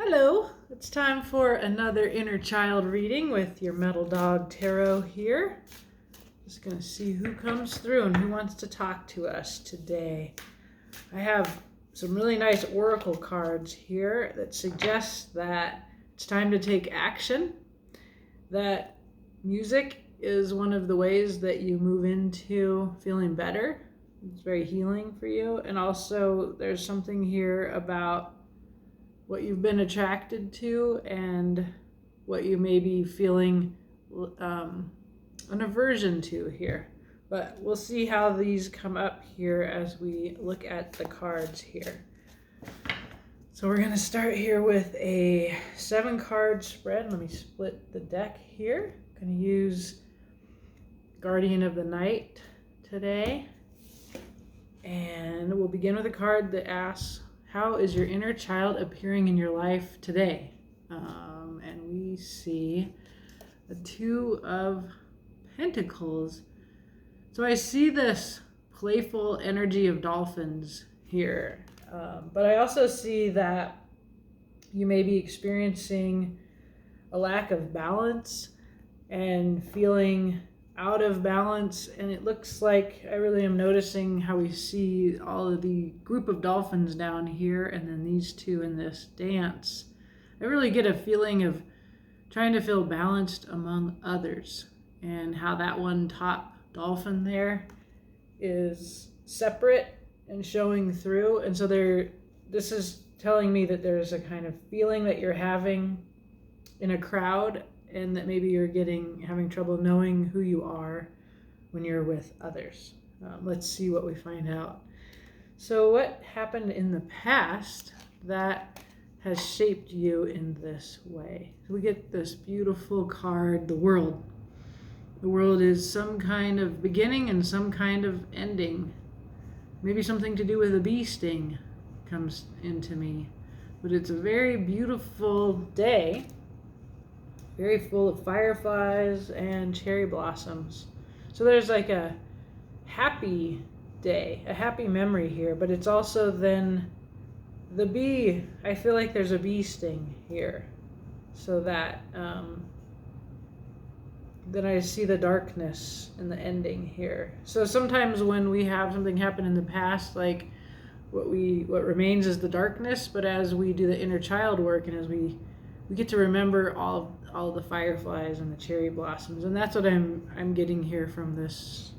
Hello, it's time for another inner child reading with your Metal Dog Tarot here. Just going to see who comes through and who wants to talk to us today. I have some really nice oracle cards here that suggest that it's time to take action, that music is one of the ways that you move into feeling better. It's very healing for you. And also there's something here about what you've been attracted to and what you may be feeling an aversion to here. But we'll see how these come up here as we look at the cards here. So we're going to start here with a 7-card spread. Let me split the deck here. I'm going to use Guardian of the Night today. And we'll begin with a card that asks, how is your inner child appearing in your life today? And we see the 2 of Pentacles. So I see this playful energy of dolphins here. But I also see that you may be experiencing a lack of balance and feeling out of balance, and it looks like I really am noticing how we see all of the group of dolphins down here and then these 2 in this dance. I really get a feeling of trying to feel balanced among others and how that one top dolphin there is separate and showing through. And so this is telling me that there's a kind of feeling that you're having in a crowd, and that maybe you're having trouble knowing who you are when you're with others. Let's see what we find out. So what happened in the past that has shaped you in this way? So we get this beautiful card, the World. The World is some kind of beginning and some kind of ending. Maybe something to do with a bee sting comes into me. But it's a very beautiful day, very full of fireflies and cherry blossoms. So there's like a happy day, a happy memory here, but it's also then the bee. I feel like there's a bee sting here. So that then I see the darkness in the ending here. So sometimes when we have something happen in the past, like what remains is the darkness, but as we do the inner child work and as we get to remember all the fireflies and the cherry blossoms, and that's what I'm getting here from this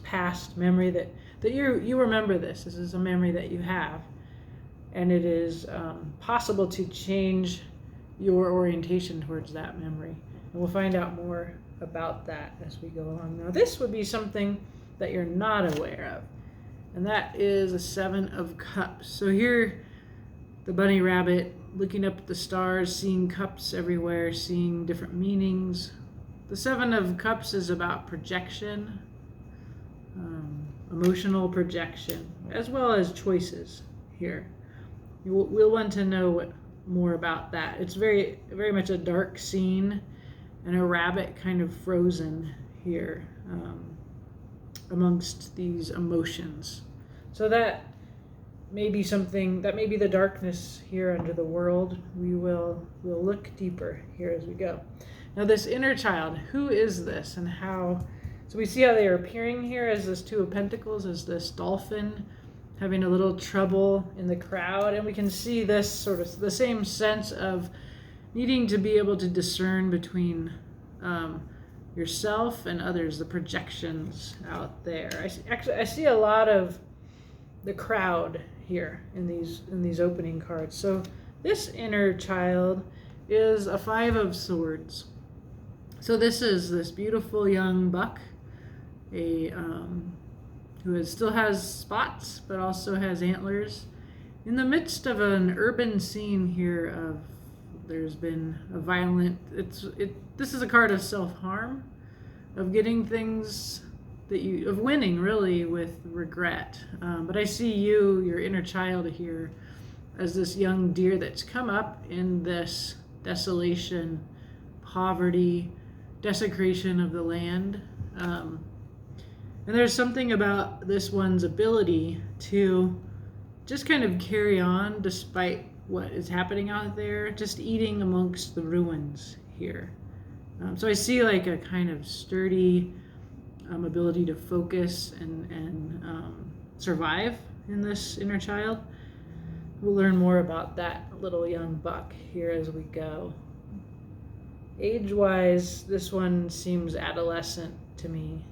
past memory, that you remember this. This is a memory that you have, and it is possible to change your orientation towards that memory. And we'll find out more about that as we go along. Now, this would be something that you're not aware of, and that is a 7 of Cups. So here, the bunny rabbit looking up at the stars, seeing cups everywhere, seeing different meanings. The 7 of Cups is about projection, emotional projection, as well as choices here. We'll want to know more about that. It's very, very much a dark scene and a rabbit kind of frozen here amongst these emotions. So that may be something, that may be the darkness here under the World. We'll look deeper here as we go. Now, this inner child, who is this and how? So we see how they are appearing here as this 2 of Pentacles, as this dolphin having a little trouble in the crowd. And we can see this sort of the same sense of needing to be able to discern between yourself and others, the projections out there. I see a lot of the crowd here in these opening cards. So this inner child is a 5 of Swords. So this is this beautiful young buck, who still has spots but also has antlers, in the midst of an urban scene here of there's been a violent. This is a card of self-harm, of getting things of winning really with regret. But I see your inner child here, as this young deer that's come up in this desolation, poverty, desecration of the land. And there's something about this one's ability to just kind of carry on despite what is happening out there, just eating amongst the ruins here. So I see like a kind of sturdy ability to focus and survive in this inner child. We'll learn more about that little young buck here as we go. Age-wise, this one seems adolescent to me,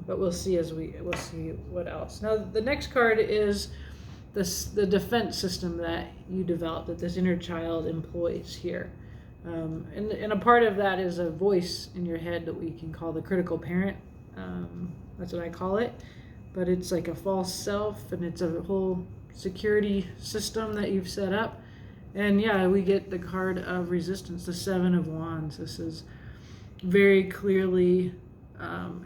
but we'll see we'll see what else. Now, the next card is the defense system that you develop, that this inner child employs here. And a part of that is a voice in your head that we can call the critical parent. That's what I call it. But it's like a false self, and it's a whole security system that you've set up. And yeah, we get the card of resistance, the Seven of Wands. This is very clearly,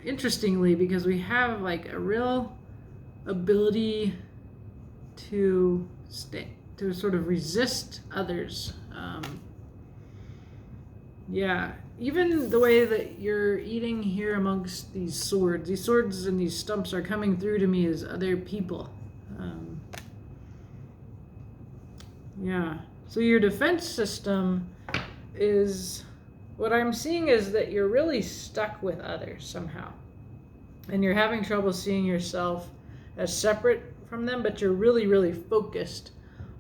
interestingly, because we have like a real ability to sort of resist others. Yeah, even the way that you're eating here amongst these swords and these stumps are coming through to me as other people. Yeah, so your defense system is, what I'm seeing is that you're really stuck with others somehow. And you're having trouble seeing yourself as separate from them, but you're really, really focused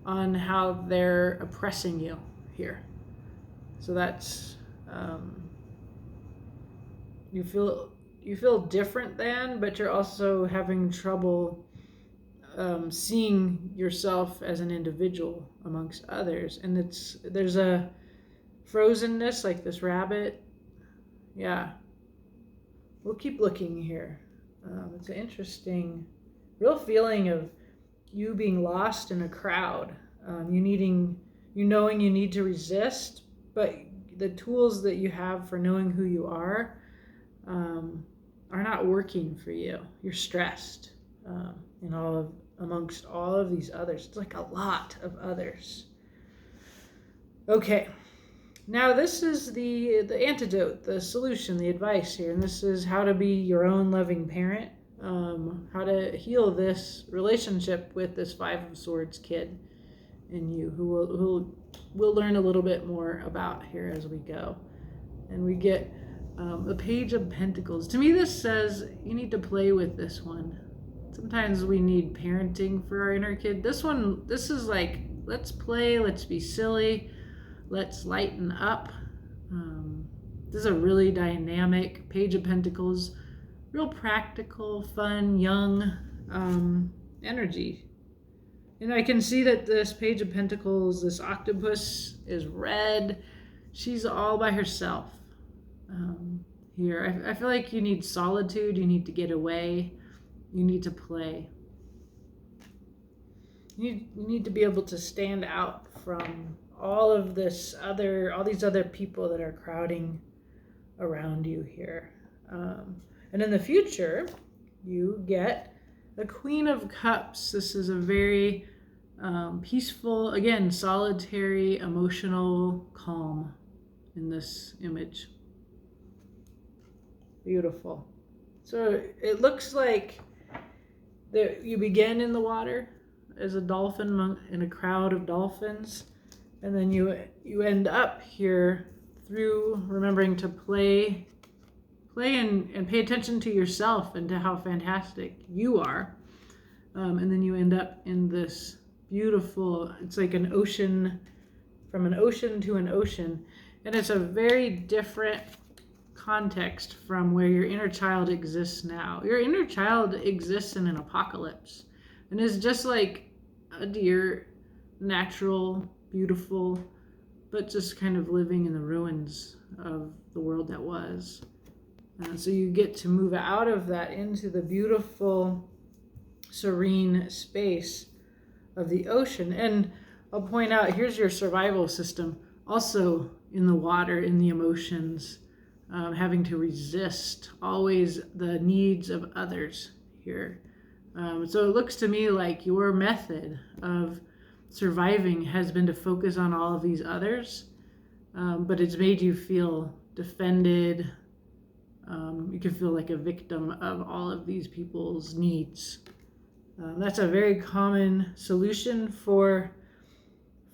on how they're oppressing you here. So that's, you feel different than, but you're also having trouble seeing yourself as an individual amongst others. And there's a frozenness, like this rabbit. Yeah, we'll keep looking here. It's an interesting, real feeling of you being lost in a crowd. You knowing you need to resist, but the tools that you have for knowing who you are not working for you. You're stressed amongst all of these others. It's like a lot of others. Okay, now this is the antidote, the solution, the advice here, and this is how to be your own loving parent, how to heal this relationship with this Five of Swords kid in you, who we'll learn a little bit more about here as we go. And we get the Page of Pentacles. To me, this says you need to play with this one. Sometimes we need parenting for our inner kid. This is like, let's play, let's be silly, let's lighten up. This is a really dynamic Page of Pentacles, real practical, fun, young energy. And I can see that this Page of Pentacles, this octopus is red. She's all by herself here. I feel like you need solitude. You need to get away. You need to play. You need to be able to stand out from all these other people that are crowding around you here. And in the future, you get the Queen of Cups. This is a very peaceful, again, solitary, emotional calm in this image. Beautiful. So it looks like you begin in the water as a dolphin in a crowd of dolphins, and then you end up here through remembering to play and pay attention to yourself and to how fantastic you are. And then you end up in this beautiful, it's like an ocean, from an ocean to an ocean. And it's a very different context from where your inner child exists now. Your inner child exists in an apocalypse and is just like a deer, natural, beautiful, but just kind of living in the ruins of the world that was. So you get to move out of that into the beautiful, serene space of the ocean. And I'll point out, here's your survival system, also in the water, in the emotions, having to resist always the needs of others here. So it looks to me like your method of surviving has been to focus on all of these others, but it's made you feel defended. You can feel like a victim of all of these people's needs. That's a very common solution for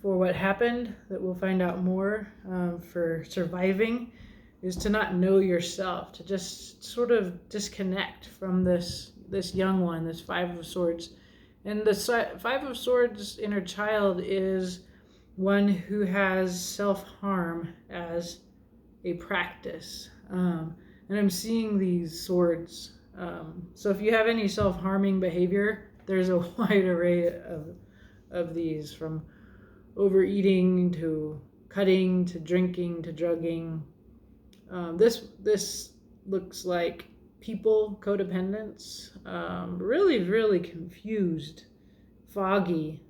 for what happened, that we'll find out more for surviving, is to not know yourself, to just sort of disconnect from this young one, this Five of Swords. And the Five of Swords inner child is one who has self-harm as a practice. And I'm seeing these swords. So if you have any self-harming behavior, there's a wide array of these, from overeating to cutting to drinking to drugging. This looks like people codependence, really confused, foggy,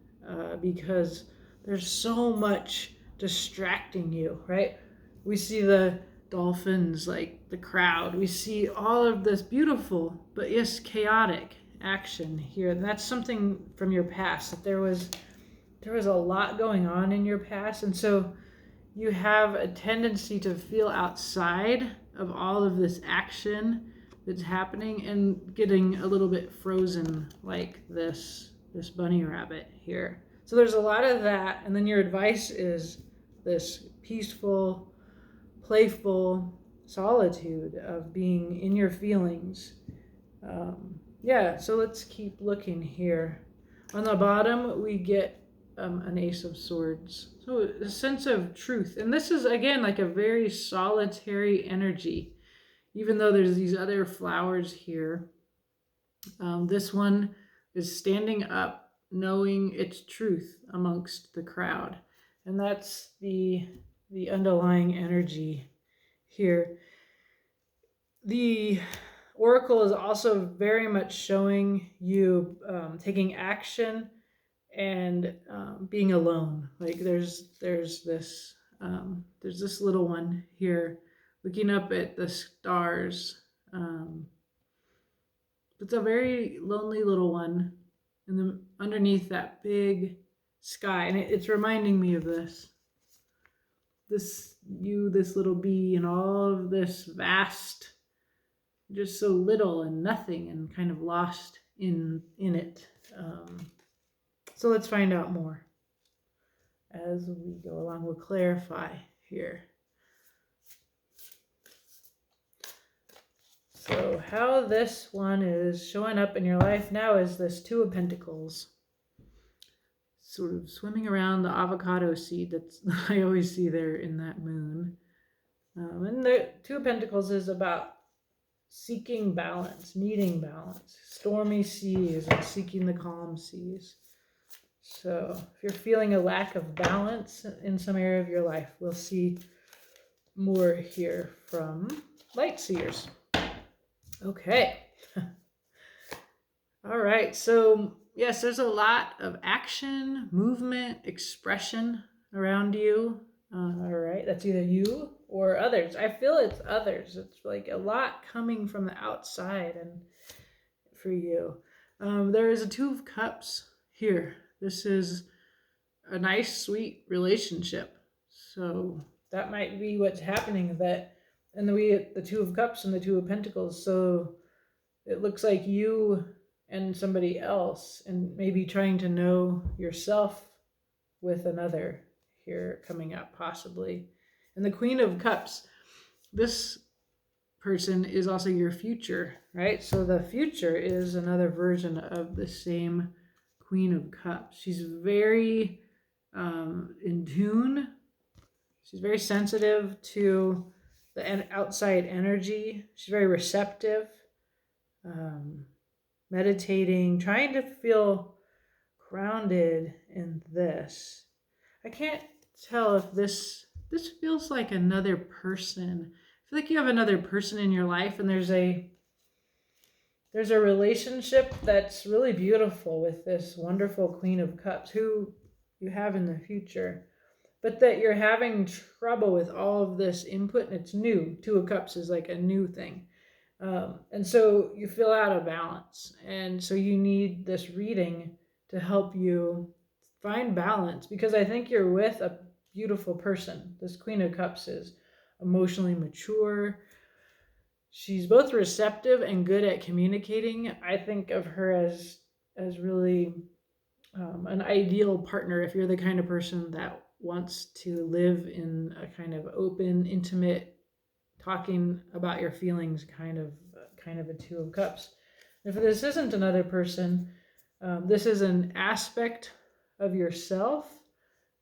because there's so much distracting you, right? We see the dolphins, like the crowd. We see all of this beautiful, but yes, chaotic action here. And that's something from your past, that there was a lot going on in your past. And so you have a tendency to feel outside of all of this action that's happening and getting a little bit frozen, like this bunny rabbit here. So there's a lot of that. And then your advice is this peaceful, playful solitude of being in your feelings. So let's keep looking here. On the bottom, we get an Ace of Swords. So a sense of truth. And this is, again, like a very solitary energy. Even though there's these other flowers here, this one is standing up, knowing its truth amongst the crowd. And that's the underlying energy here. The Oracle is also very much showing you taking action and being alone. Like there's this little one here looking up at the stars. It's a very lonely little one, and underneath that big sky, and it's reminding me of this little bee, and all of this vast, just so little and nothing, and kind of lost in it. So let's find out more as we go along. We'll clarify here. So how this one is showing up in your life now is this Two of Pentacles, sort of swimming around the avocado seed that I always see there in that moon. And the Two of Pentacles is about seeking balance, needing balance, stormy seas and seeking the calm seas. So if you're feeling a lack of balance in some area of your life, we'll see more here from light seers. Okay. All right. So yes, there's a lot of action, movement, expression around you. All right. That's either you or others. I feel it's others. It's like a lot coming from the outside and for you. There is a Two of Cups here. This is a nice, sweet relationship. So that might be what's happening, and then we get the Two of Cups and the Two of Pentacles. So it looks like you and somebody else, and maybe trying to know yourself with another here coming up possibly. And the Queen of Cups, this person is also your future, right? So the future is another version of the same Queen of Cups. She's very in tune. She's very sensitive to the outside energy. She's very receptive, meditating, trying to feel grounded in this. I can't tell if this feels like another person. I feel like you have another person in your life, and there's a relationship that's really beautiful with this wonderful Queen of Cups who you have in the future, but that you're having trouble with all of this input, and it's new. Two of Cups is like a new thing. And so you feel out of balance. And so you need this reading to help you find balance, because I think you're with a beautiful person. This Queen of Cups is emotionally mature. She's both receptive and good at communicating. I think of her as really an ideal partner, if you're the kind of person that wants to live in a kind of open, intimate, talking about your feelings kind of a Two of Cups. If this isn't another person, this is an aspect of yourself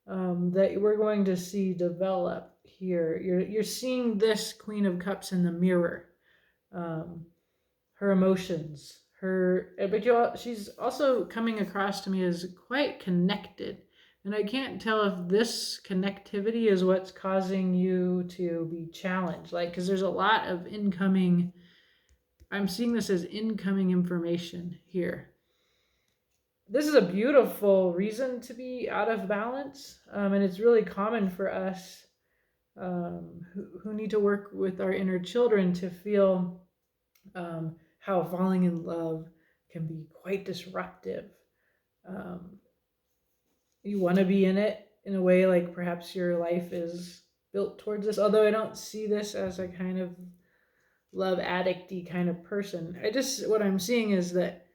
that we're going to see develop here. You're seeing this Queen of Cups in the mirror, her emotions, she's also coming across to me as quite connected. And I can't tell if this connectivity is what's causing you to be challenged. Like, because there's a lot of incoming, I'm seeing this as incoming information here. This is a beautiful reason to be out of balance. And it's really common for us who need to work with our inner children to feel how falling in love can be quite disruptive. You want to be in it in a way like perhaps your life is built towards this, although I don't see this as a kind of love addicty kind of person. What I'm seeing is that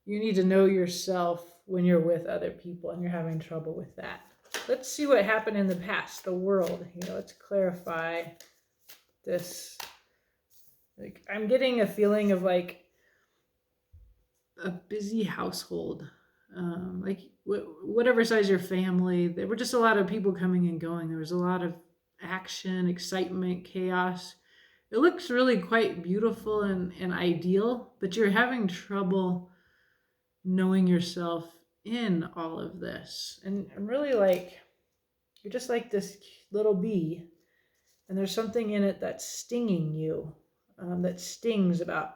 you need to know yourself when you're with other people and you're having trouble with that. Let's see what happened in the past, the world. Let's clarify this. Like, I'm getting a feeling of like a busy household. Like whatever size your family, there were just a lot of people coming and going. There was a lot of action, excitement, chaos. It looks really quite beautiful and ideal, but you're having trouble knowing yourself in all of this. And I'm really like, you're just like this little bee, and there's something in it that's stinging you, that stings about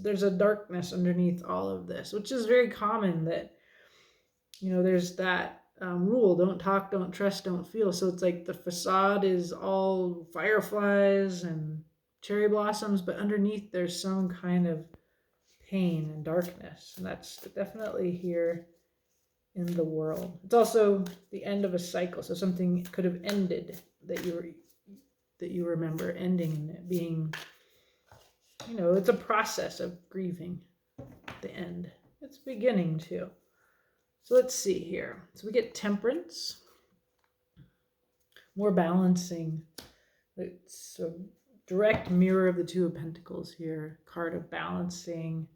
there's a darkness underneath all of this, which is very common. That there's that rule: don't talk, don't trust, don't feel. So it's like the facade is all fireflies and cherry blossoms, but underneath there's some kind of pain and darkness, and that's definitely here in the world. It's also the end of a cycle, so something could have ended that you remember ending, and it being, it's a process of grieving the end. It's beginning too. So let's see here. So we get Temperance, more balancing. It's a direct mirror of the Two of Pentacles here, card of balancing.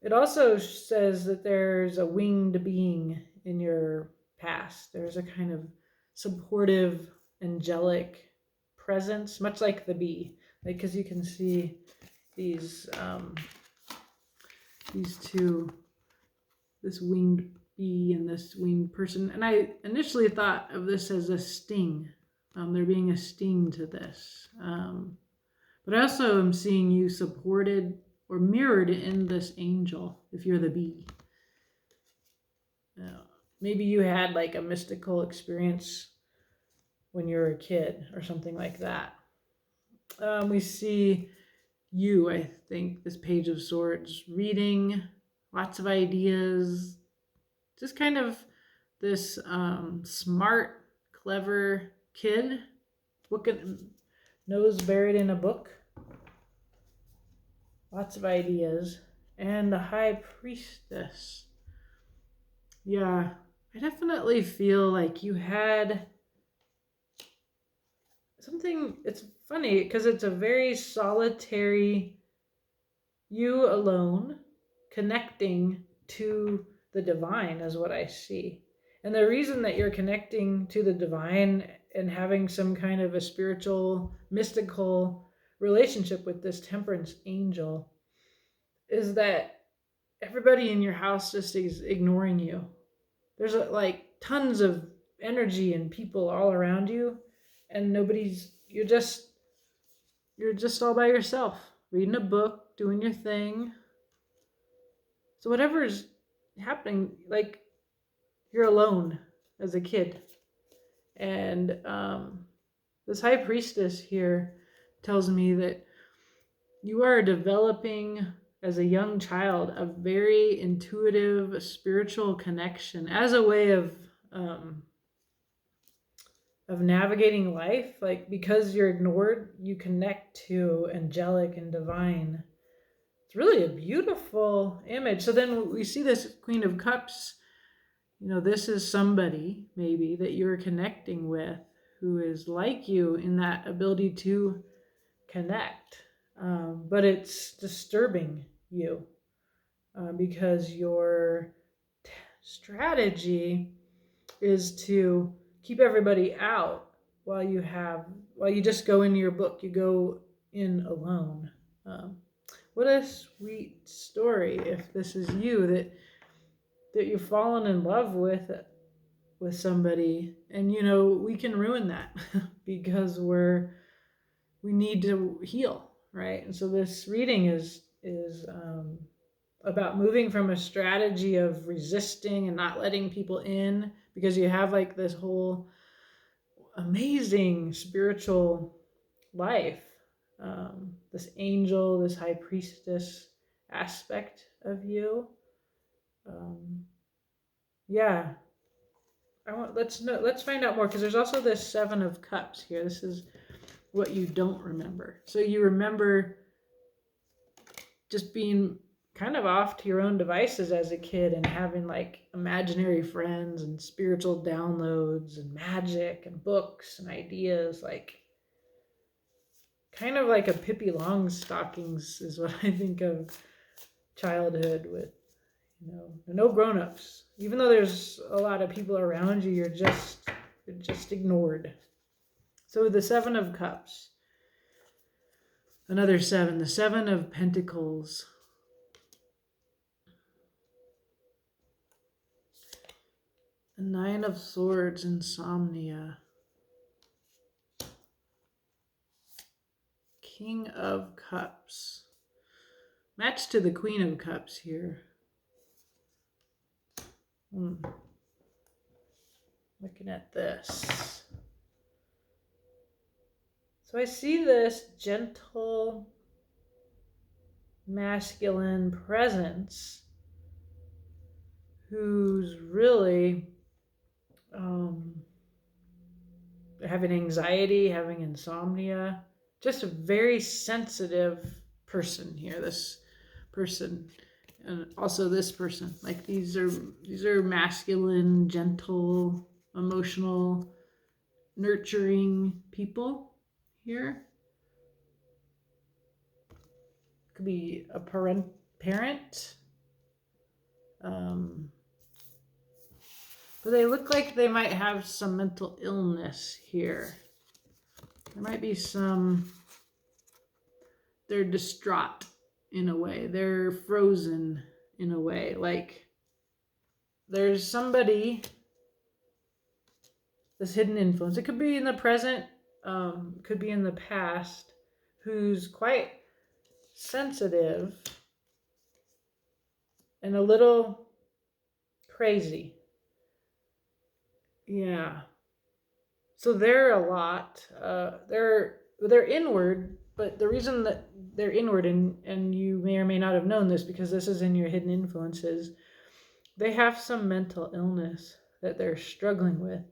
It also says that there's a winged being in your past. There's a kind of supportive, angelic presence, much like the bee. Like, because you can see these two, this winged bee and this winged person. And I initially thought of this as a sting. There being a sting to this. But I also am seeing you supported or mirrored in this angel, if you're the bee. Maybe you had like a mystical experience when you were a kid or something like that. We see you, I think, this Page of Swords, reading lots of ideas, just kind of this smart, clever kid, nose buried in a book, lots of ideas. And the High Priestess. Yeah, I definitely feel like you had something. It's funny because it's a very solitary, you alone, connecting to the divine is what I see. And the reason that you're connecting to the divine and having some kind of a spiritual, mystical relationship with this Temperance angel is that everybody in your house just is ignoring you. There's like tons of energy and people all around you, and you're just all by yourself, reading a book, doing your thing. So whatever's happening, like, you're alone as a kid. And this High Priestess here tells me that you are developing as a young child a very intuitive spiritual connection as a way of navigating life. Like, because you're ignored, you connect to angelic and divine it's really a beautiful image. So then we see this Queen of Cups. This is somebody maybe that you're connecting with who is like you in that ability to connect. But it's disturbing you because your strategy is to keep everybody out while you just go into your book. You go in alone. Um, what a sweet story if this is you that you've fallen in love with somebody, and we can ruin that because we need to heal, right? And so this reading is about moving from a strategy of resisting and not letting people in, because you have like this whole amazing spiritual life, this angel, this high priestess aspect of you. Yeah, let's find out more, because there's also this Seven of Cups here. This is what you don't remember. So you remember just being kind of off to your own devices as a kid and having like imaginary friends and spiritual downloads and magic and books and ideas, like kind of like a Pippi Longstockings is what I think of childhood with, no grown-ups. Even though there's a lot of people around you, you're just ignored. So the Seven of Cups. Another seven, the Seven of Pentacles. The Nine of Swords, insomnia. King of Cups. Match to the Queen of Cups here. Looking at this. So I see this gentle, masculine presence who's really having anxiety, having insomnia. Just a very sensitive person here. This person, and also this person. Like these are masculine, gentle, emotional, nurturing people here. Could be a parent. But they look like they might have some mental illness here. There might be they're distraught in a way. They're frozen in a way. Like there's somebody, this hidden influence. It could be in the present, could be in the past, who's quite sensitive and a little crazy. Yeah. So they're a lot. They're inward, but the reason that they're inward, and you may or may not have known this because this is in your hidden influences, they have some mental illness that they're struggling with.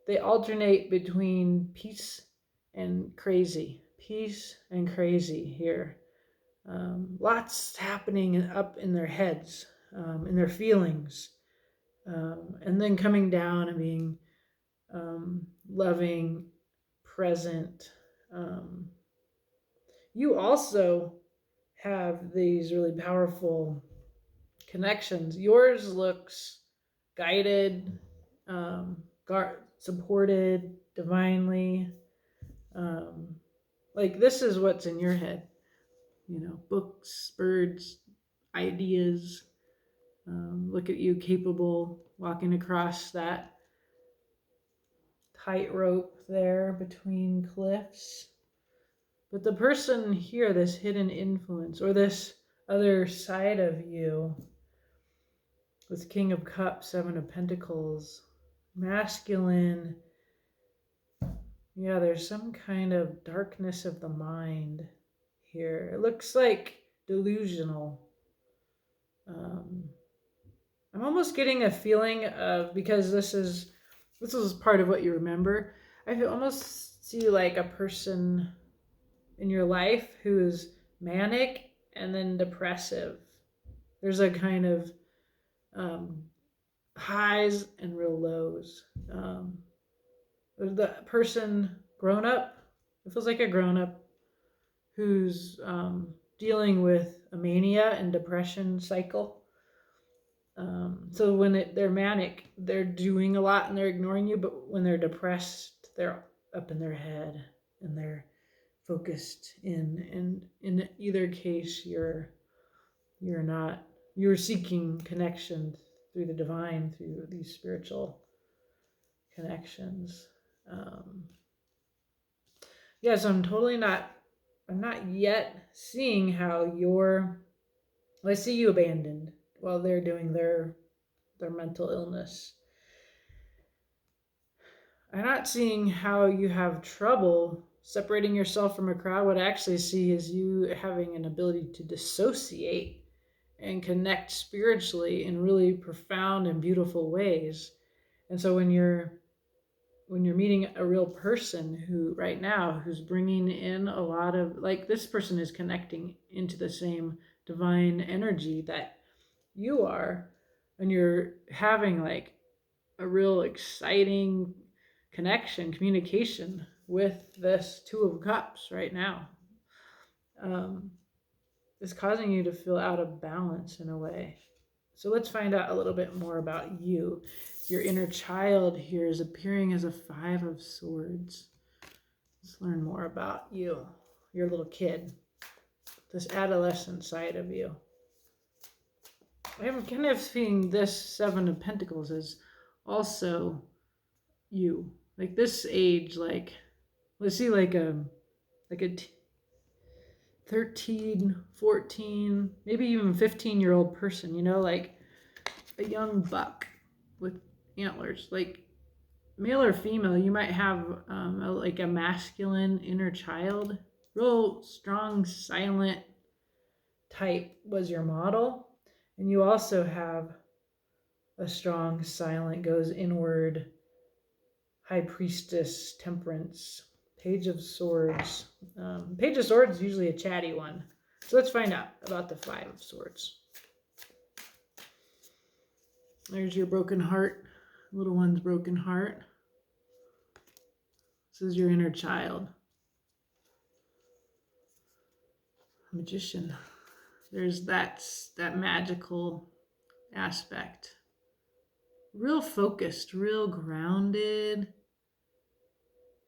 They alternate between peace and crazy. Peace and crazy here. Lots happening up in their heads, in their feelings, and then coming down and being loving, present. You also have these really powerful connections. Yours looks guided, supported divinely. Like this is what's in your head. Books, birds, ideas. Look at you capable walking across that tightrope there between cliffs. But the person here, this hidden influence, or this other side of you, this King of Cups, Seven of Pentacles, masculine. Yeah, there's some kind of darkness of the mind here. It looks like delusional. I'm almost getting a feeling of, because this is part of what you remember, I almost see like a person in your life who's manic and then depressive. There's a kind of um, highs and real lows. The person grown up, it feels like a grown up who's dealing with a mania and depression cycle. So when they're manic, they're doing a lot and they're ignoring you, but when they're depressed, they're up in their head and they're focused in. And in either case, you're not, you're seeking connection through the divine, through these spiritual connections. Yeah, so I'm not yet seeing how I see you abandoned while they're doing their mental illness. I'm not seeing how you have trouble separating yourself from a crowd. What I actually see is you having an ability to dissociate and connect spiritually in really profound and beautiful ways. And so when you're meeting a real person who right now who's bringing in a lot of, like, this person is connecting into the same divine energy that you are, and you're having like a real exciting communication with this Two of Cups right now, is causing you to feel out of balance in a way. So let's find out a little bit more about you. Your inner child here is appearing as a Five of Swords. Let's learn more about you, your little kid, this adolescent side of you. I'm kind of seeing this Seven of Pentacles as also you. Like this age, like, let's see, like a 13, 14, maybe even 15-year-old person, like a young buck with antlers, like male or female. You might have like a masculine inner child, real strong, silent type was your model. And you also have a strong, silent, goes inward, high priestess, temperance, Page of Swords. Page of Swords is usually a chatty one. So let's find out about the Five of Swords. There's your broken heart, little one's broken heart. This is your inner child. Magician. There's that magical aspect. Real focused, real grounded,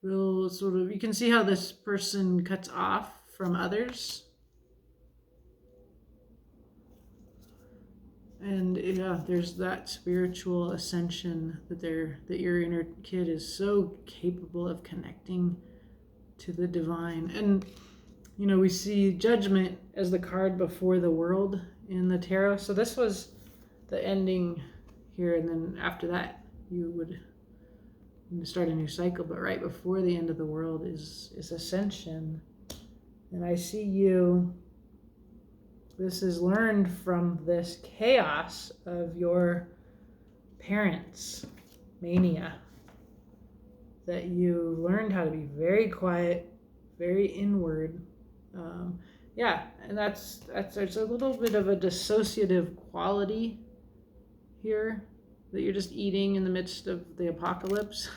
real sort of, you can see how this person cuts off from others. And yeah, there's that spiritual ascension that your inner kid is so capable of connecting to the divine. And we see Judgment as the card before the World in the tarot. So this was the ending here, and then after that you would start a new cycle. But right before the end of the world is ascension. And I see you. This is learned from this chaos of your parents' mania, that you learned how to be very quiet, very inward. And there's a little bit of a dissociative quality here, that you're just eating in the midst of the apocalypse.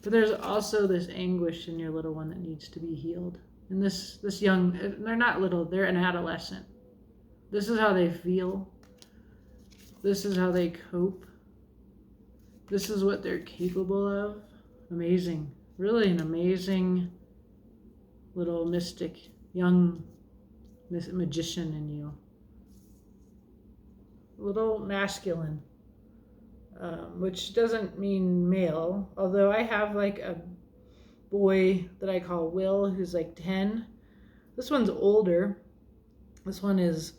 But there's also this anguish in your little one that needs to be healed. And this young, they're not little, they're an adolescent. This is how they feel. This is how they cope. This is what they're capable of. Amazing. Really an amazing little mystic, young magician in you. A little masculine, which doesn't mean male. Although I have like a boy that I call Will, who's like 10. This one's older. This one is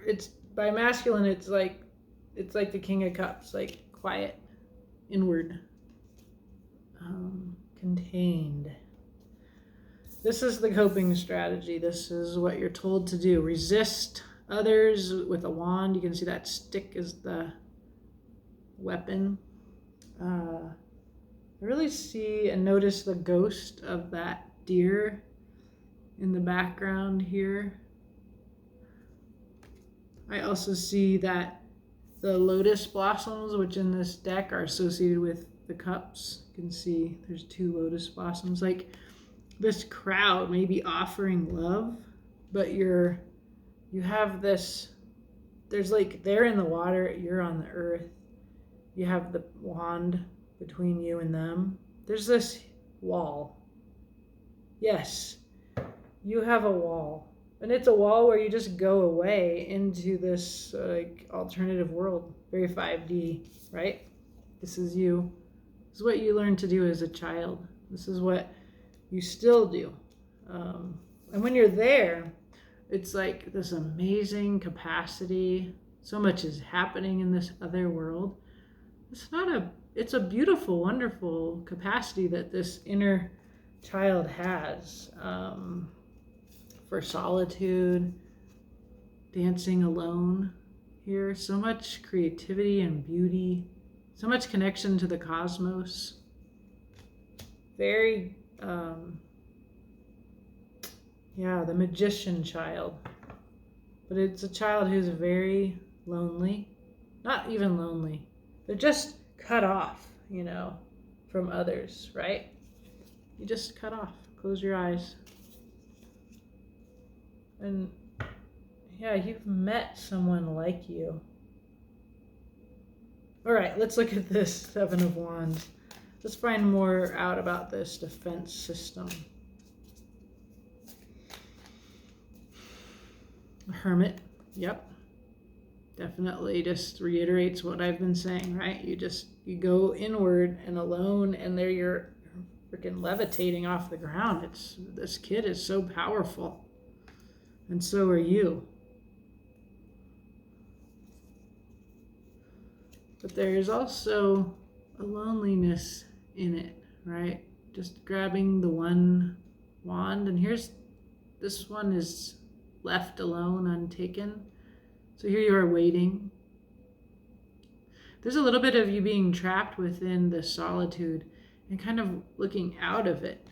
it's by masculine, it's like the King of Cups, like quiet, inward, contained. This is the coping strategy. This is what you're told to do. Resist others with a wand. You can see that stick is the weapon. I really see and notice the ghost of that deer in the background here. I also see that the lotus blossoms, which in this deck are associated with the cups. You can see there's 2 lotus blossoms. Like this crowd may be offering love, but you have this, there's like, they're in the water, you're on the earth. You have the wand between you and them. There's this wall. Yes, you have a wall. And it's a wall where you just go away into this like alternative world, very 5D, right? This is you. This is what you learned to do as a child. This is what you still do. And when you're there, it's like this amazing capacity. So much is happening in this other world. It's a beautiful, wonderful capacity that this inner child has. For solitude, dancing alone here, so much creativity and beauty, so much connection to the cosmos. Very, the magician child. But it's a child who's very lonely, not even lonely. They're just cut off, from others, right? You just cut off, close your eyes. And you've met someone like you. All right, let's look at this 7 of Wands. Let's find more out about this defense system. Hermit, yep. Definitely just reiterates what I've been saying, right? You go inward and alone, and there you're freaking levitating off the ground. This kid is so powerful. And so are you. But there is also a loneliness in it, right? Just grabbing the one wand, and this one is left alone, untaken. So here you are waiting. There's a little bit of you being trapped within the solitude and kind of looking out of it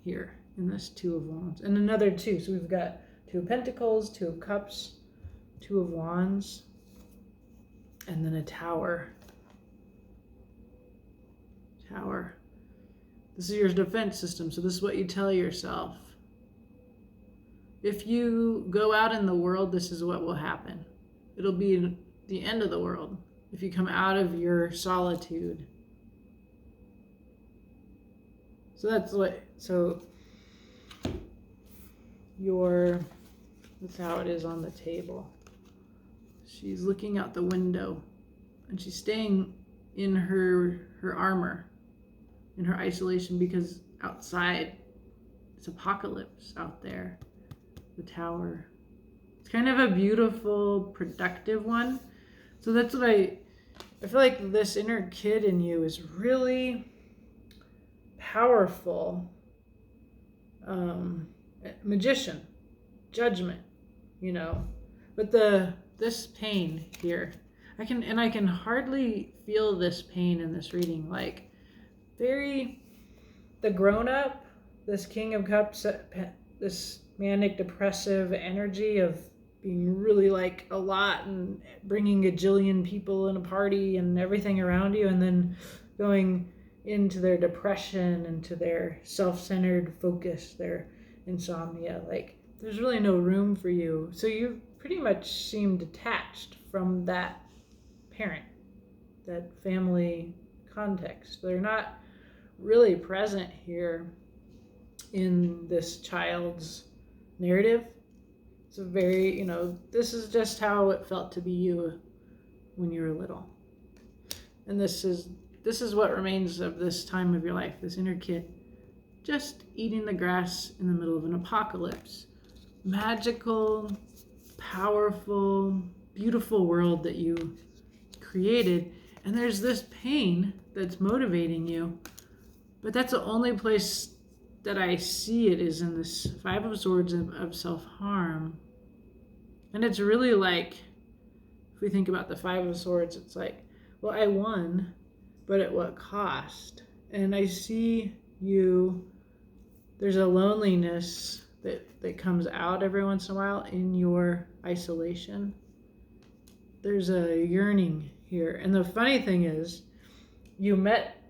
here in this 2 of Wands. And another 2. So we've got 2 of Pentacles, 2 of Cups, 2 of Wands, and then a Tower. Tower. This is your defense system. So this is what you tell yourself. If you go out in the world, this is what will happen. It'll be the end of the world if you come out of your solitude. So that's how it is on the table. She's looking out the window and she's staying in her armor, in her isolation, because outside it's apocalypse out there. The Tower. It's kind of a beautiful, productive one. So that's what I feel like this inner kid in you is really powerful. Magician, judgment, but this pain here, I can hardly feel this pain in this reading, like the grown up, this King of Cups, this manic depressive energy of being really like a lot and bringing a jillion people in a party and everything around you, and then going into their depression, into their self-centered focus, their insomnia. Like there's really no room for you. So you pretty much seem detached from that parent, that family context. They're not really present here in this child's narrative. It's a very, this is just how it felt to be you when you were little. And this is what remains of this time of your life, this inner kid, just eating the grass in the middle of an apocalypse. Magical, powerful, beautiful world that you created. And there's this pain that's motivating you. But that's the only place that I see it is in this 5 of Swords of self-harm. And it's really like, if we think about the 5 of Swords, it's like, well, I won, but at what cost? And I see you, there's a loneliness that comes out every once in a while in your isolation. There's a yearning here. And the funny thing is, you met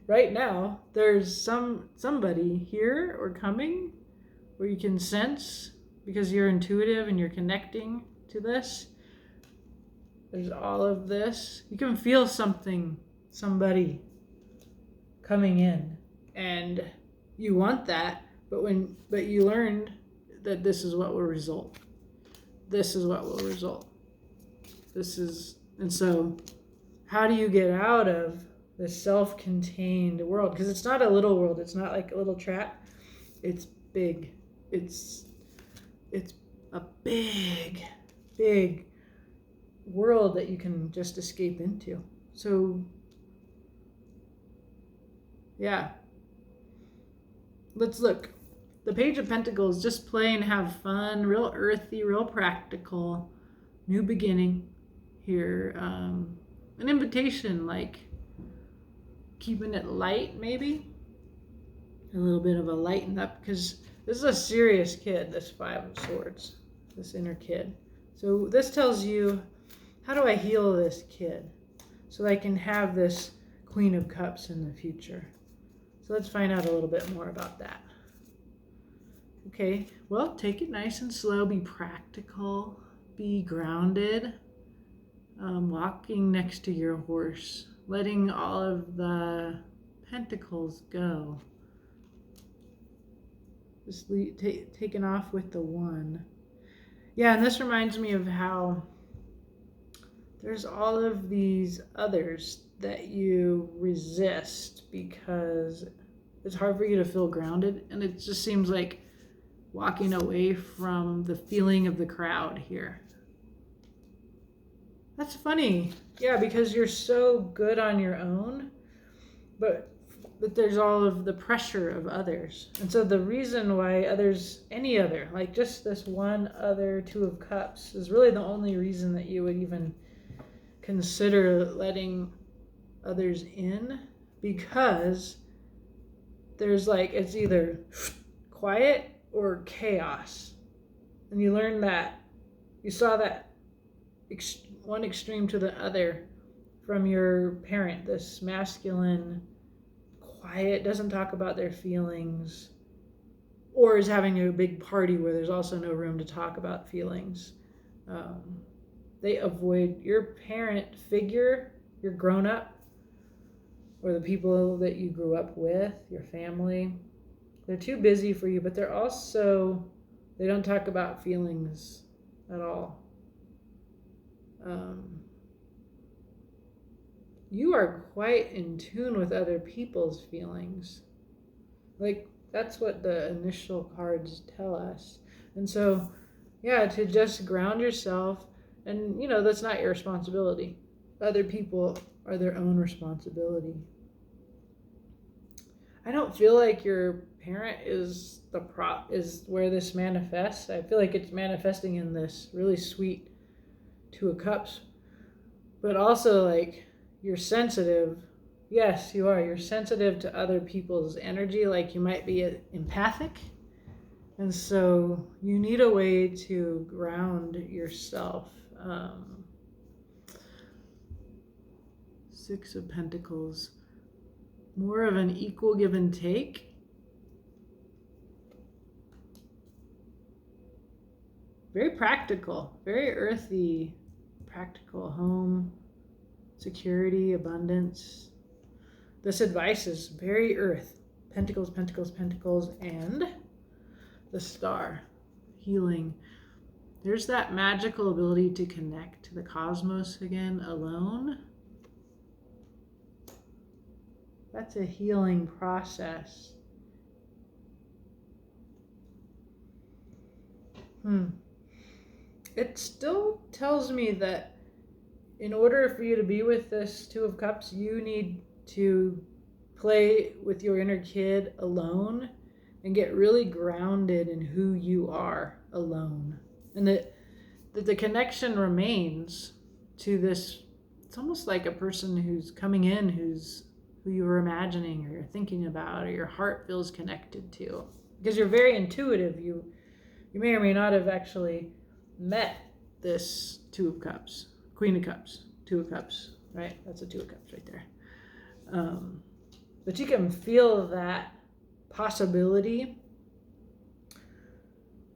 right now, there's somebody here or coming where you can sense, because you're intuitive and you're connecting to this. There's all of this. You can feel somebody coming in, and you want that, but you learned that this is what will result. This is what will result. And so how do you get out of this self-contained world? Because it's not a little world. It's not like a little trap. It's big. It's a big, big world that you can just escape into. So, yeah. Let's look. The Page of Pentacles, just play and have fun, real earthy, real practical, new beginning here. An invitation, like keeping it light, maybe. A little bit of a lighten up, because this is a serious kid, this Five of Swords, this inner kid. So this tells you, how do I heal this kid so I can have this Queen of Cups in the future? So let's find out a little bit more about that. Okay, well, take it nice and slow, be practical, be grounded, walking next to your horse, letting all of the pentacles go. Just taking off with the one. Yeah, and this reminds me of how there's all of these others that you resist because it's hard for you to feel grounded, and it just seems like walking away from the feeling of the crowd here. That's funny. Yeah, because you're so good on your own, but there's all of the pressure of others. And so the reason why others, any other, like just this one other Two of Cups, is really the only reason that you would even consider letting others in, because there's like, it's either quiet or chaos. And you learn that, you saw that one extreme to the other from your parent, this masculine, quiet, doesn't talk about their feelings, or is having a big party where there's also no room to talk about feelings. They avoid your parent figure, your grown up, or the people that you grew up with, your family. They're too busy for you, but they don't talk about feelings at all. You are quite in tune with other people's feelings. Like, that's what the initial cards tell us. And so, yeah, to just ground yourself, and, that's not your responsibility. Other people are their own responsibility. I don't feel like your parent is is where this manifests. I feel like it's manifesting in this really sweet Two of Cups, but also like you're sensitive. Yes, you are. You're sensitive to other people's energy. Like you might be empathic, and so you need a way to ground yourself. Six of Pentacles, more of an equal give and take. Very practical, very earthy, practical home, security, abundance. This advice is very earth. Pentacles, Pentacles, Pentacles, and the Star, healing. There's that magical ability to connect to the cosmos again alone. That's a healing process. It still tells me that in order for you to be with this Two of Cups, you need to play with your inner kid alone and get really grounded in who you are alone. And that the connection remains to this, it's almost like a person who's coming in, who you were imagining or you're thinking about or your heart feels connected to. because you're very intuitive. You may or may not have actually met this Two of Cups, Queen of Cups, Two of Cups, right? That's a Two of Cups right there. But you can feel that possibility.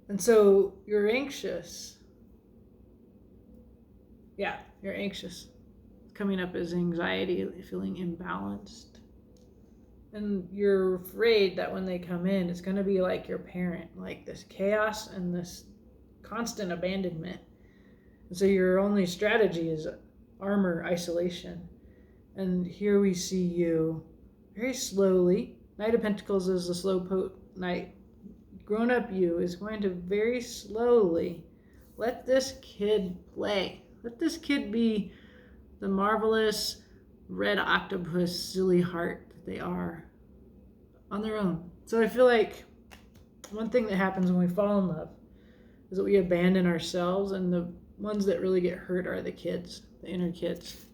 And so you're anxious. Yeah, you're anxious. Coming up as anxiety, feeling imbalanced. And you're afraid that when they come in, it's going to be like your parent, like this chaos and this constant abandonment. And so your only strategy is armor isolation. And here we see you very slowly. Knight of Pentacles is the slow knight. Grown-up you is going to very slowly let this kid play. Let this kid be the marvelous red octopus silly heart that they are on their own. So I feel like one thing that happens when we fall in love is that we abandon ourselves, and the ones that really get hurt are the kids, the inner kids.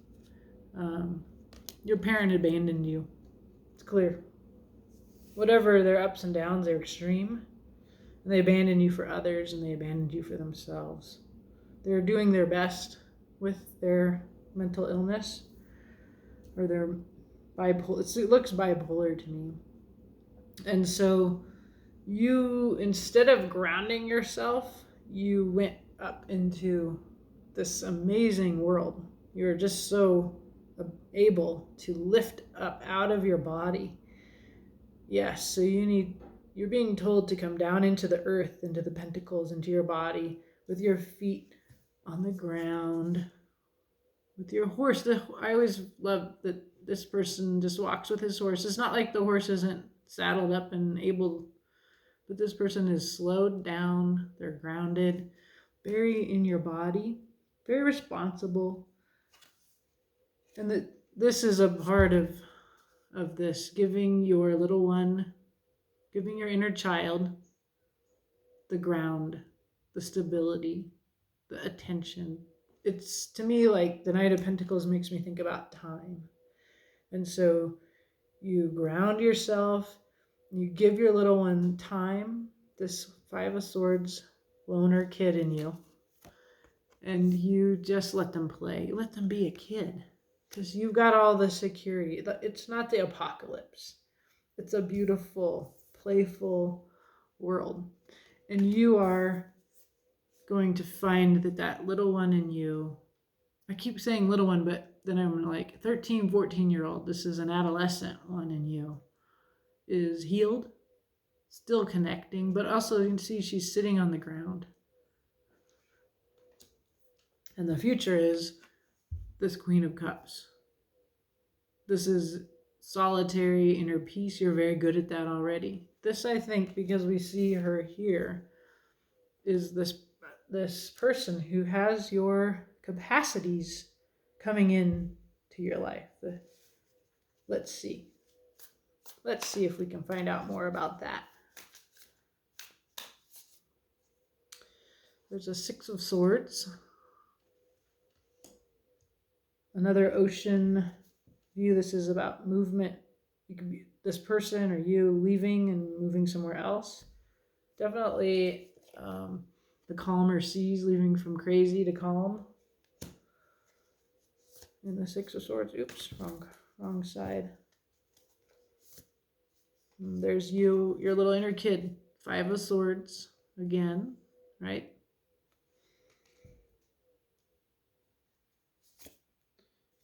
Your parent abandoned you. It's clear. Whatever their ups and downs, they're extreme. And they abandon you for others, and they abandoned you for themselves. They're doing their best with their mental illness, or their bipolar. It looks bipolar to me. And so you, instead of grounding yourself, you went up into this amazing world. You're just so able to lift up out of your body. Yes, so you're being told to come down into the earth, into the pentacles, into your body, with your feet on the ground, with your horse. I always love that this person just walks with his horse. It's not like the horse isn't saddled up and able, but this person is slowed down. They're grounded, very in your body, very responsible. And this is a part of this, giving your little one, giving your inner child the ground, the stability, the attention. It's, to me, like the Knight of Pentacles makes me think about time. And so you ground yourself, you give your little one time, this Five of Swords loner kid in you, and you just let them play. You let them be a kid, because you've got all the security. It's not the apocalypse. It's a beautiful, playful world. And you are going to find that little one in you, I keep saying little one, but then I'm like 13, 14-year-old, this is an adolescent one in you, is healed, still connecting, but also you can see she's sitting on the ground. And the future is this Queen of Cups. This is solitary inner peace. You're very good at that already. This, I think, because we see her here, is this person who has your capacities coming in to your life. Let's see if we can find out more about that. There's a Six of Swords. Another ocean view. This is about movement. You could be this person or you leaving and moving somewhere else. Definitely the calmer seas, leaving from crazy to calm. And the Six of Swords. Oops, wrong side. And there's you, your little inner kid. Five of Swords again, right?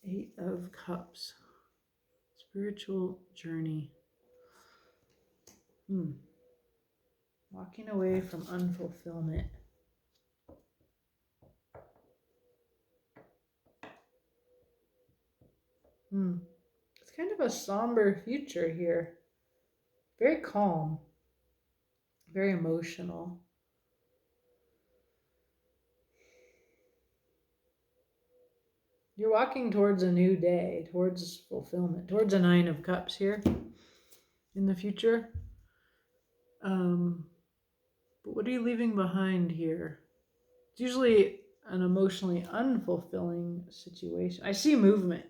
Eight of Cups. Spiritual journey. Walking away from unfulfillment. It's kind of a somber future here. Very calm. Very emotional. You're walking towards a new day, towards fulfillment, towards a Nine of Cups here in the future. But what are you leaving behind here? It's usually an emotionally unfulfilling situation. I see movement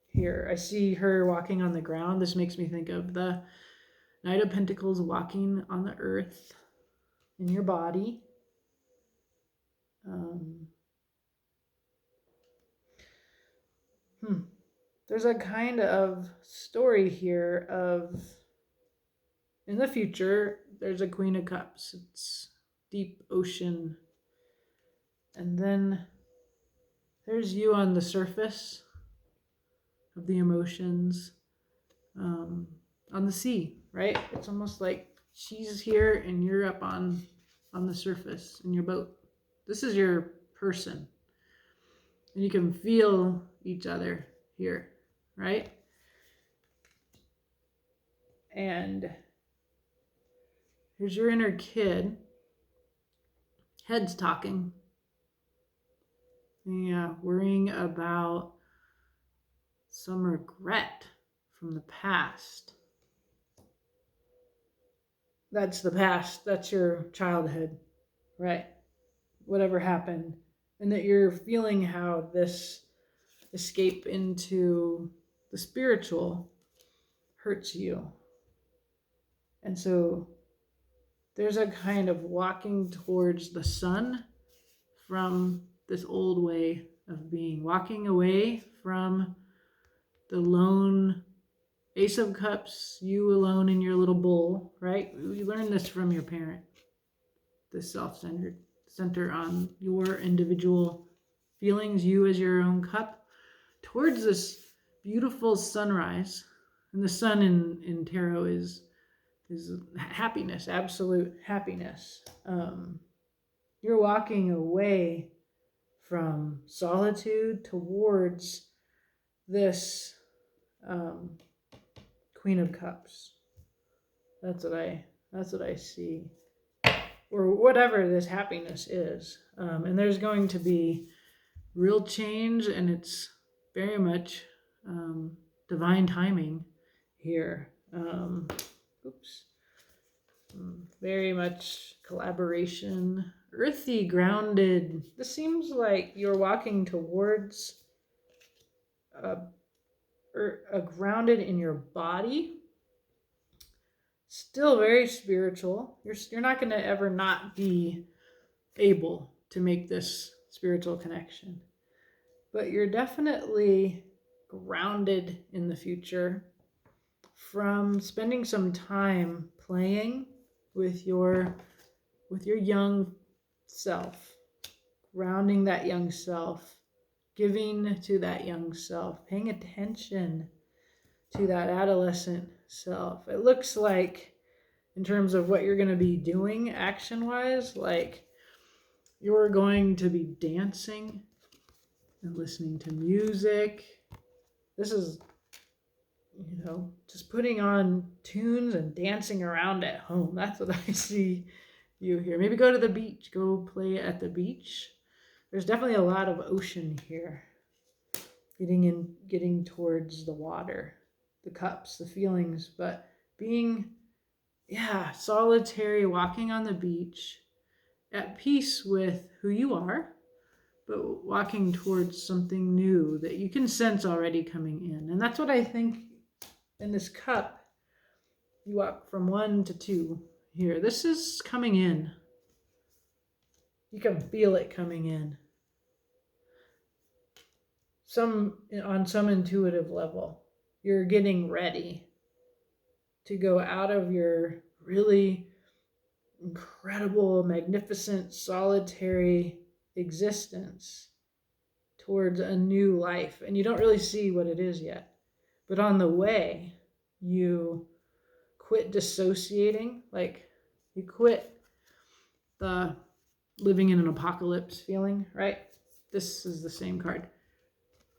here. I see her walking on the ground. This makes me think of the Knight of Pentacles walking on the earth in your body. There's a kind of story here of, in the future, there's a Queen of Cups. It's deep ocean. And then there's you on the surface of the emotions, on the sea, right? It's almost like she's here and you're up on the surface in your boat. This is your person. And you can feel each other here, right? And here's your inner kid. Head's talking. Yeah, worrying about some regret from the past. That's the past. That's your childhood, right? Whatever happened. And that you're feeling how this escape into the spiritual hurts you. And so there's a kind of walking towards the sun from this old way of being, walking away from the lone Ace of Cups, you alone in your little bowl, right? You learned this from your parent, this self-centered, center on your individual feelings, you as your own cup, towards this beautiful sunrise. And the sun in tarot is happiness, absolute happiness. You're walking away from solitude towards this Queen of Cups. That's what I see, or whatever this happiness is. And there's going to be real change, and it's very much divine timing here. Very much collaboration, earthy, grounded. This seems like you're walking towards a grounded in your body, still very spiritual. You're not going to ever not be able to make this spiritual connection, but you're definitely grounded in the future from spending some time playing with your young self, grounding that young self, giving to that young self, paying attention to that adolescent self. It looks like, in terms of what you're going to be doing action-wise, like you're going to be dancing and listening to music. This is, just putting on tunes and dancing around at home. That's what I see you here. Maybe go to the beach, go play at the beach. There's definitely a lot of ocean here. Getting towards the water, the cups, the feelings, but being, solitary, walking on the beach, at peace with who you are, but walking towards something new that you can sense already coming in. And that's what I think in this cup. You walk from 1 to 2 here. This is coming in. You can feel it coming in. On some intuitive level, you're getting ready to go out of your really incredible, magnificent, solitary existence towards a new life. And you don't really see what it is yet. But on the way, you quit dissociating, like you quit the living in an apocalypse feeling, right? This is the same card.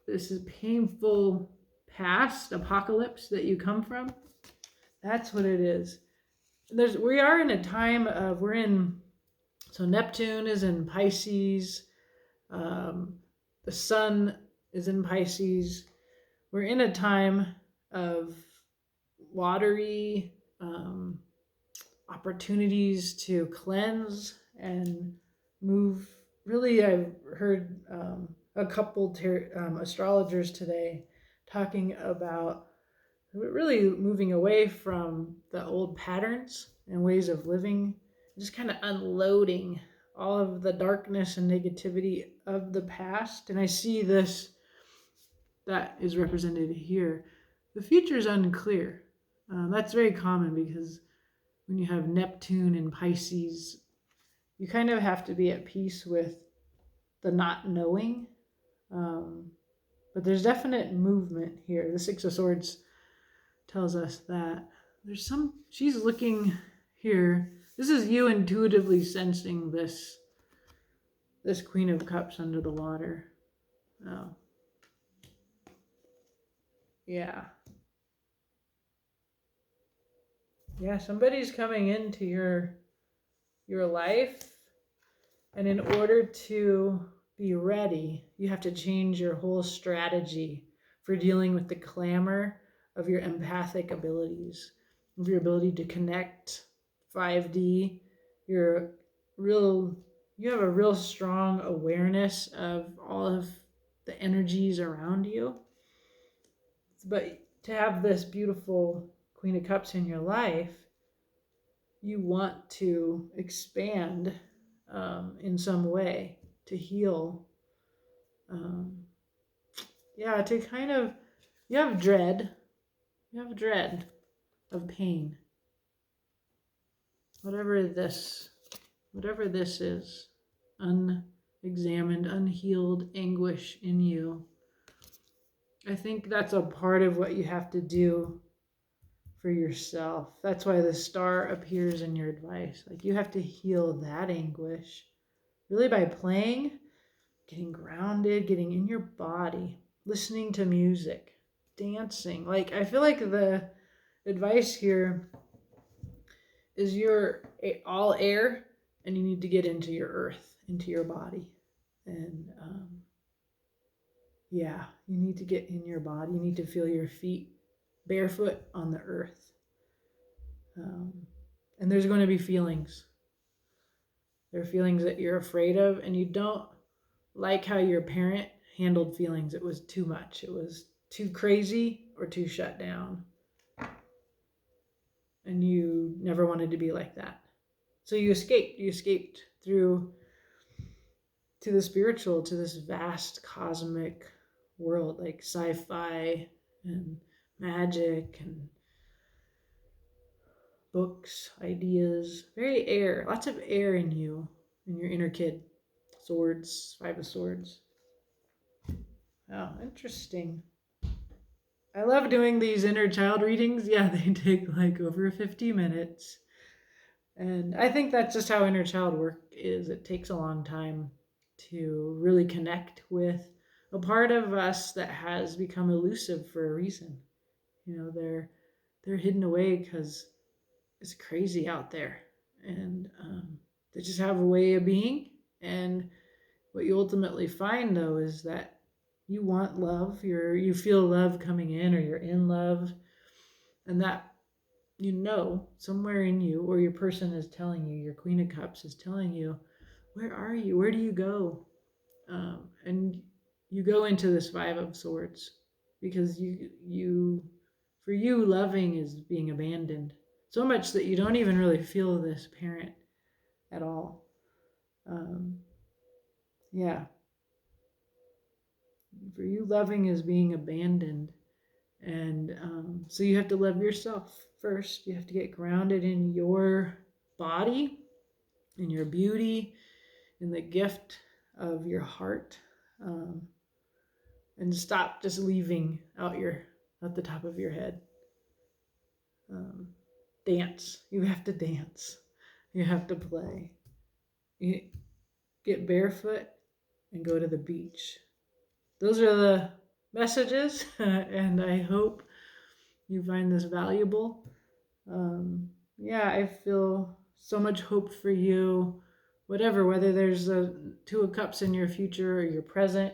This is painful past apocalypse that you come from. That's what it is. We are in a time of, so Neptune is in Pisces. The sun is in Pisces. We're in a time of watery opportunities to cleanse and move. Really, I've heard a couple astrologers today talking about We're really moving away from the old patterns and ways of living, just kind of unloading all of the darkness and negativity of the past. And I see this that is represented here. The future is unclear. That's very common because when you have Neptune and Pisces, you kind of have to be at peace with the not knowing. But there's definite movement here. The Six of Swords tells us that she's looking here. This is you intuitively sensing this Queen of Cups under the water. Oh. Yeah. Yeah, somebody's coming into your life, and in order to be ready, you have to change your whole strategy for dealing with the clamor of your empathic abilities, of your ability to connect 5D. You have a real strong awareness of all of the energies around you. But to have this beautiful Queen of Cups in your life, you want to expand in some way to heal. To kind of, you have dread of pain. Whatever this is, unexamined, unhealed anguish in you. I think that's a part of what you have to do for yourself. That's why the star appears in your advice. Like, you have to heal that anguish really by playing, getting grounded, getting in your body, listening to music, dancing. Like, I feel like the advice here is you're all air and you need to get into your earth, into your body. And you need to get in your body. You need to feel your feet barefoot on the earth. And there's going to be feelings. There are feelings that you're afraid of, and you don't like how your parent handled feelings. It was too much. It was too crazy or too shut down. And you never wanted to be like that. So you escaped. You escaped through to the spiritual, to this vast cosmic world, like sci-fi and magic and books, ideas, very air, lots of air in you, in your inner kid. Swords, Five of Swords. Oh, interesting. I love doing these inner child readings. Yeah, they take like over 50 minutes. And I think that's just how inner child work is. It takes a long time to really connect with a part of us that has become elusive for a reason. You know, they're hidden away because it's crazy out there. And they just have a way of being. And what you ultimately find, though, is that you want love. You feel love coming in, or you're in love, and that somewhere in you, or your person is telling you, your Queen of Cups is telling you, where are you? Where do you go? And you go into this Five of Swords because for you, loving is being abandoned so much that you don't even really feel this parent at all. For you, loving is being abandoned. And so you have to love yourself first. You have to get grounded in your body, in your beauty, in the gift of your heart, and stop just leaving out the top of your head. Dance. You have to dance. You have to play. You get barefoot and go to the beach. Those are the messages, and I hope you find this valuable. I feel so much hope for you. Whether there's a Two of Cups in your future or your present,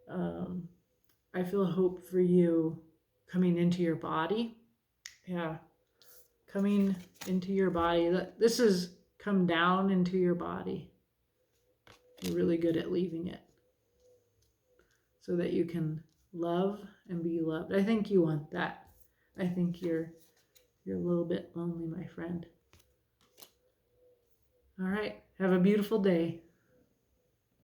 I feel hope for you coming into your body. Yeah, coming into your body. This is come down into your body. You're really good at leaving it so that you can love and be loved. I think you want that. I think you're a little bit lonely, my friend. All right. Have a beautiful day.